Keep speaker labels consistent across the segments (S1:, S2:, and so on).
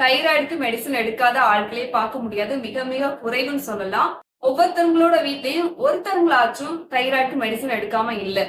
S1: தைராய்டுக்கு medicine எடுக்காத ஆட்களே பார்க்க முடியாது. மிக மிக குறைவுன்னு சொல்லலாம். ஒவ்வொருத்தவங்களோட வீட்லயும் ஒருத்தவங்களாச்சும் தைராய்டுக்கு மெடிசன் எடுக்காம இல்ல.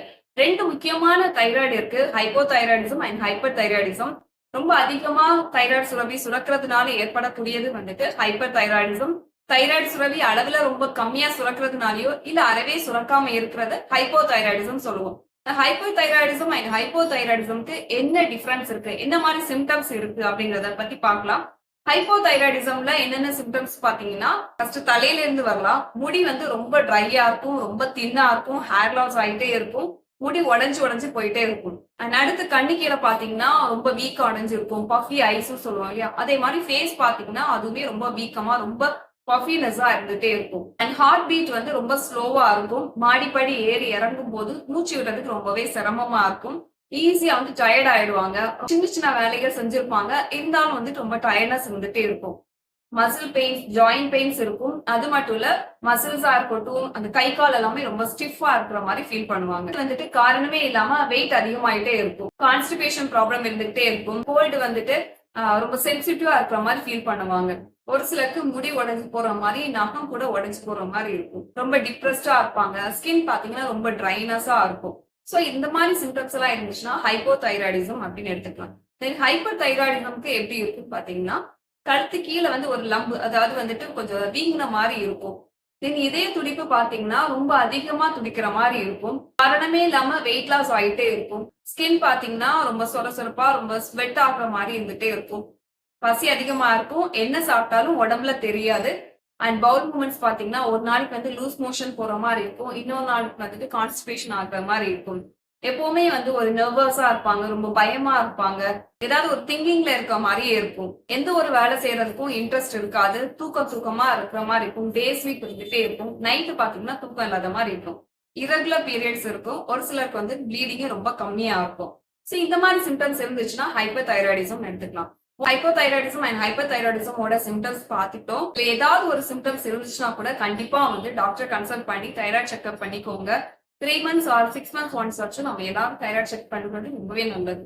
S1: 2 முக்கியமான தைராய்டு இருக்கு. Hypothyroidism and hyper thyroidism. ரொம்ப அதிகமா தைராய்டு சுரப்பி சுரக்கிறதுனால ஏற்படக்கூடியது வந்துட்டு ஹைப்பர் தைராய்டிசம். தைராய்டு சுரப்பி அளவுல ரொம்ப கம்மியா சுரக்கிறதுனாலயோ இல்ல அறவே சுரக்காம இருக்கிறது ஹைப்போதைராய்டிசம் சொல்லுவோம். ஹைப்போதைராய்டிசம் அண்ட் ஹைப்போதைராய்டிசம்க்கு என்ன டிஃபரன்ஸ் இருக்கு, என்ன மாதிரி சிம்டம்ஸ் இருக்கு அப்படிங்கறத பத்தி பார்க்கலாம். ஹைப்போதைராய்டிசம்ல என்னென்ன சிம்டம்ஸ் பாத்தீங்கன்னா, ஃபர்ஸ்ட் தலையில இருந்து வரலாம். முடி வந்து ரொம்ப ட்ரையா இருக்கும், ரொம்ப தின்னா இருக்கும், ஹேர் லாஸ் ஆயிட்டே இருக்கும், முடி உடைஞ்சு உடைஞ்சு போயிட்டே இருக்கும். அண்ட் அடுத்து கண்ணு கீழே பாத்தீங்கன்னா ரொம்ப வீக்கா உடைஞ்சு இருக்கும், பஃபி ஐஸும் சொல்லுவோம் இல்லையா, அதே மாதிரி ஃபேஸ் பாத்தீங்கன்னா அதுவுமே ரொம்ப வீக்கமா ரொம்ப பஃபினஸா இருந்துட்டே இருக்கும். அண்ட் ஹார்ட் பீட் வந்து ரொம்ப ஸ்லோவா இருக்கும். மாடிப்படி ஏறி இறங்கும் போது மூச்சு விடுறதுக்கு ரொம்பவே சிரமமா இருக்கும். ஈஸியா வந்து டயர்ட் ஆயிடுவாங்க. சின்ன சின்ன வேலைகள் செஞ்சிருப்பாங்க, இருந்தாலும் வந்துட்டு ரொம்ப டயர்ட்னஸ் இருந்துட்டே இருக்கும். மசில் பெயின்ஸ், ஜாயிண்ட் பெயின்ஸ் இருக்கும். அது மட்டும் இல்ல, மசில்ஸா இருக்கட்டும், அந்த கை கால் எல்லாமே ரொம்ப ஸ்டிஃபா இருக்கிற மாதிரி ஃபீல் பண்ணுவாங்க. வந்துட்டு காரணமே இல்லாம வெயிட் அதிகமாயிட்டே இருக்கும். கான்ஸ்டிபேஷன் ப்ராப்ளம் இருந்துகிட்டே இருக்கும். கோல்டு வந்துட்டு ரொம்ப சென்சிட்டிவா இருக்கிற மாதிரி ஃபீல் பண்ணுவாங்க. ஒரு சிலருக்கு முடி உடைஞ்சு போற மாதிரி, நகம் கூட உடைஞ்சு போற மாதிரி இருக்கும். ரொம்ப டிப்ரெஸ்டா இருப்பாங்க. ஸ்கின் பாத்தீங்கன்னா ரொம்ப ட்ரைனஸா இருக்கும். சோ இந்த மாதிரி சிம்டம்ஸ் எல்லாம் இருந்துச்சுன்னா ஹைப்போதைராய்டிசம் அப்படின்னு எடுத்துக்கலாம். தென் ஹைப்பர் தைராய்டிசம்க்கு எப்படி இருக்குன்னு பாத்தீங்கன்னா, கழுத்து கீழே வந்து ஒரு லம்பு, அதாவது வந்துட்டு கொஞ்சம் வீங்கின மாதிரி இருக்கும். தென் இதய துடிப்பு பாத்தீங்கன்னா ரொம்ப அதிகமா துடிக்கிற மாதிரி இருக்கும். காரணமே இல்லாம வெயிட் லாஸ் ஆயிட்டே இருக்கும். ஸ்கின் பாத்தீங்கன்னா ரொம்ப சொரசொரப்பா ரொம்ப ஸ்வெட் ஆகுற மாதிரி இருந்துட்டே இருக்கும். பசி அதிகமா இருக்கும். என்ன சாப்பிட்டாலும் உடம்புல தெரியாது. அண்ட் பவுல் மூமெண்ட்ஸ் பாத்தீங்கன்னா ஒரு நாளைக்கு வந்து லூஸ் மோஷன் போற மாதிரி இருக்கும், இன்னொரு நாளைக்கு வந்துட்டு கான்ஸ்டிபேஷன் ஆகுற மாதிரி இருக்கும். எப்பவுமே வந்து ஒரு நர்வஸா இருப்பாங்க, ரொம்ப பயமா இருப்பாங்க, ஏதாவது ஒரு திங்கிங்ல இருக்க மாதிரியே இருக்கும். எந்த ஒரு வேலை செய்யறதுக்கும் இன்ட்ரெஸ்ட் இருக்காது, தூக்கமா இருக்கிற மாதிரி இருக்கும், டே ஸ்லீப் இருந்துட்டே இருக்கும். நைட்டு பாத்தீங்கன்னா தூக்கம் இல்லாத மாதிரி இருக்கும். இரகுலர் பீரியட்ஸ் இருக்கும். ஒரு சிலருக்கு வந்து ப்ளீடிங்கே ரொம்ப கம்மியா இருக்கும். சோ இந்த மாதிரி சிம்டம்ஸ் இருந்துச்சுன்னா ஹைப்பர் தைராய்டிசம் எடுத்துக்கலாம். ஹைப்போதைராய்டிசம் அண்ட் ஹைப்பர் தைராய்டிசமோட சிம்டம்ஸ் பார்த்துட்டோம். ஏதாவது ஒரு சிம்டம்ஸ் இருந்துச்சுன்னா கூட கண்டிப்பா வந்து டாக்டர் கன்சல்ட் பண்ணி தைராய்டு செக்அப் பண்ணிக்கோங்க. 3 months or 6 months ஒன்ஸ் ஆச்சும் நம்ம எல்லாரும் தைராய்டு செக் பண்ணுறது ரொம்பவே நல்லது.